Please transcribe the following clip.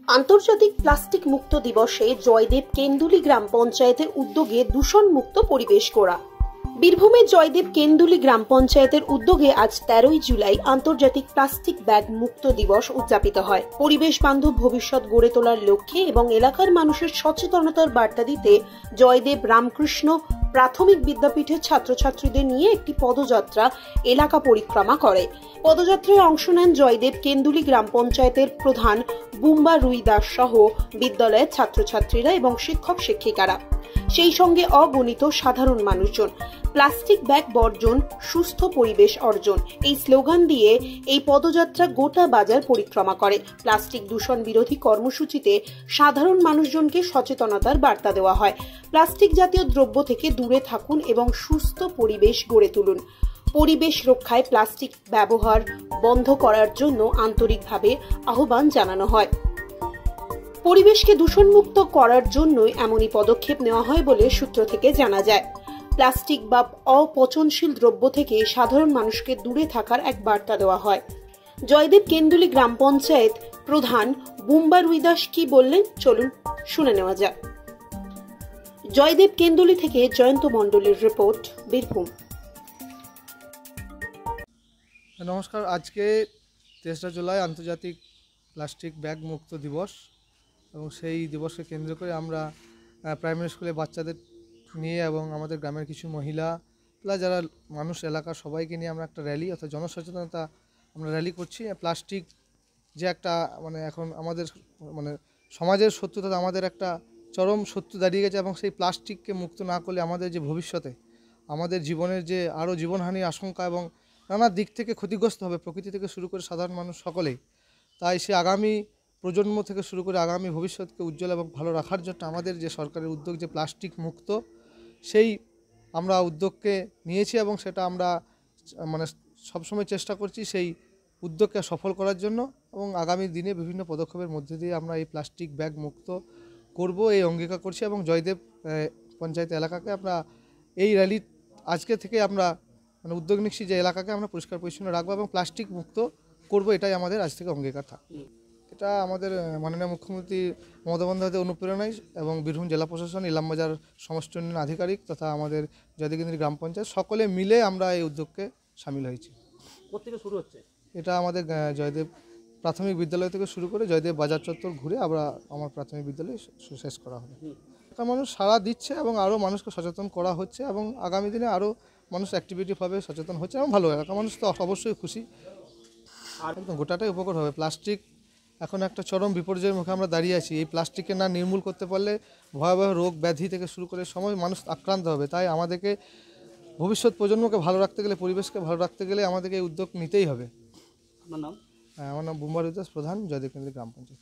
আন্তর্জাতিক প্লাস্টিক মুক্ত দিবসে জয়দেব কেন্দুলি গ্রাম পঞ্চায়েতের উদ্যোগে দূষণ মুক্ত পরিবেশ গড়া। বীরভূমের জয়দেব কেন্দুলি গ্রাম পঞ্চায়েতের উদ্যোগে আজ 13ই জুলাই আন্তর্জাতিক প্লাস্টিক ব্যাগ মুক্ত দিবস উদযাপিত হয়। পরিবেশ বান্ধব ভবিষ্যৎ গড়ে তোলার লক্ষ্যে এবং এলাকার মানুষের সচেতনতার বার্তা দিতে জয়দেব রামকৃষ্ণ প্রাথমিক বিদ্যাপীঠের ছাত্রছাত্রীদের নিয়ে একটি পদযাত্রা এলাকা পরিক্রমা করে। পদযাত্রায় অংশ নেন জয়দেব কেন্দুলি গ্রাম পঞ্চায়েতের প্রধান বুম্বা রুই দাস সহ বিদ্যালয়ের ছাত্রছাত্রীরা এবং শিক্ষক শিক্ষিকারা, সেই সঙ্গে অগণিত সাধারণ মানুষজন। প্লাস্টিক ব্যাগ বর্জন, সুস্থ পরিবেশ অর্জন, এই স্লোগান দিয়ে এই পদযাত্রা গোটা বাজার পরিক্রমা করে। প্লাস্টিক দূষণ বিরোধী কর্মসূচিতে সাধারণ মানুষজনকে সচেতনতার বার্তা দেওয়া হয়। প্লাস্টিক জাতীয় দ্রব্য থেকে দূরে থাকুন এবং সুস্থ পরিবেশ গড়ে তুলুন। পরিবেশ রক্ষায় প্লাস্টিক ব্যবহার বন্ধ করার জন্য আন্তরিকভাবে আহ্বান জানানো হয়। পরিবেশকে দূষণমুক্ত করার জন্যই এমনই পদক্ষেপ নেওয়া হয় বলে সূত্র থেকে জানা যায়। প্লাস্টিক বা অপচনশীল দ্রব্য থেকে সাধারণ মানুষকে দূরে থাকার এক বার্তা দেওয়া হয়। জয়দেব কেন্দুলি গ্রাম পঞ্চায়েত প্রধান বুম্বা রুই দাস কি বললেন, চলুন শুনে নেওয়া যাক। জয়দেব কেন্দুলি থেকে জয়ন্ত মণ্ডলের রিপোর্ট, বীরভূম। নমস্কার। আজকে 23 জুলাই আন্তর্জাতিক প্লাস্টিক ব্যাগ মুক্ত দিবস এবং সেই দিবসকে কেন্দ্র করে আমরা প্রাইমারি স্কুলে বাচ্চাদের নিয়ে এবং আমাদের গ্রামের কিছু মহিলা প্লাস যারা মানুষ এলাকার সবাইকে নিয়ে আমরা একটা র্যালি অর্থাৎ জনসচেতনতা আমরা র্যালি করছি। প্লাস্টিক যে একটা এখন আমাদের সমাজের শত্রু, তথা আমাদের একটা চরম শত্রু দাঁড়িয়ে গেছে এবং সেই প্লাস্টিককে মুক্ত না করলে আমাদের যে ভবিষ্যতে আমাদের জীবনের যে আরও জীবনহানির আশঙ্কা এবং নানা দিক থেকে ক্ষতিগ্রস্ত হবে, প্রকৃতি থেকে শুরু করে সাধারণ মানুষ সকলেই। তাই সে আগামী প্রজন্ম থেকে শুরু করে আগামী ভবিষ্যৎকে উজ্জ্বল এবং ভালো রাখার জন্য আমাদের যে সরকারের উদ্যোগ যে প্লাস্টিক মুক্ত, সেই আমরা উদ্যোগকে নিয়েছি এবং সেটা আমরা সবসময় চেষ্টা করছি সেই উদ্যোগকে সফল করার জন্য এবং আগামী দিনে বিভিন্ন পদক্ষেপের মধ্যে দিয়ে আমরা এই প্লাস্টিক ব্যাগ মুক্ত করব এই অঙ্গীকার করছি এবং জয়দেব পঞ্চায়েত এলাকাকে আমরা এই র্যালি আজকে থেকে আমরা উদ্যোগ নিচ্ছি যে এলাকাকে আমরা পরিষ্কার পরিচ্ছন্ন রাখবো এবং প্লাস্টিক মুক্ত করব, এটাই আমাদের আজ থেকে অঙ্গীকার থাকবে। এটা আমাদের মাননীয় মুখ্যমন্ত্রী মমতা বন্দ্যোপাধ্যায়ের অনুপ্রেরণায় এবং বীরভূম জেলা প্রশাসন, ইলামবাজার সমষ্টি উন্নয়ন আধিকারিক তথা আমাদের জয়দেব কেন্দুলি গ্রাম পঞ্চায়েত সকলে মিলে আমরা এই উদ্যোগকে সামিল হয়েছি। কোথা শুরু হচ্ছে? এটা আমাদের জয়দেব প্রাথমিক বিদ্যালয় থেকে শুরু করে জয়দেব বাজার চত্বর ঘুরে আমার প্রাথমিক বিদ্যালয়ে শেষ করা হবে। এটা মানুষ সাড়া দিচ্ছে এবং আরও মানুষকে সচেতন করা হচ্ছে এবং আগামী দিনে আরও মানুষ অ্যাক্টিভিটিভাবে সচেতন হচ্ছে এবং ভালো এলাকা মানুষ তো অবশ্যই খুশি, আর একদম গোটাটাই উপকার হবে। প্লাস্টিক এখন একটা চরম বিপর্যয়ের মুখে আমরা দাঁড়িয়ে আছি। এই প্লাস্টিককে না নির্মূল করতে পারলে ভয়াবহ রোগ ব্যাধি থেকে শুরু করে সময় মানুষ আক্রান্ত হবে। তাই আমাদেরকে ভবিষ্যৎ প্রজন্মকে ভালো রাখতে গেলে, পরিবেশকে ভালো রাখতে গেলে আমাদেরকে এই উদ্যোগ নিতেই হবে। আপনার নাম? আমার নাম বুম্বা রুই দাস, প্রধান জয়দেব কেন্দুলি গ্রাম পঞ্চায়েত।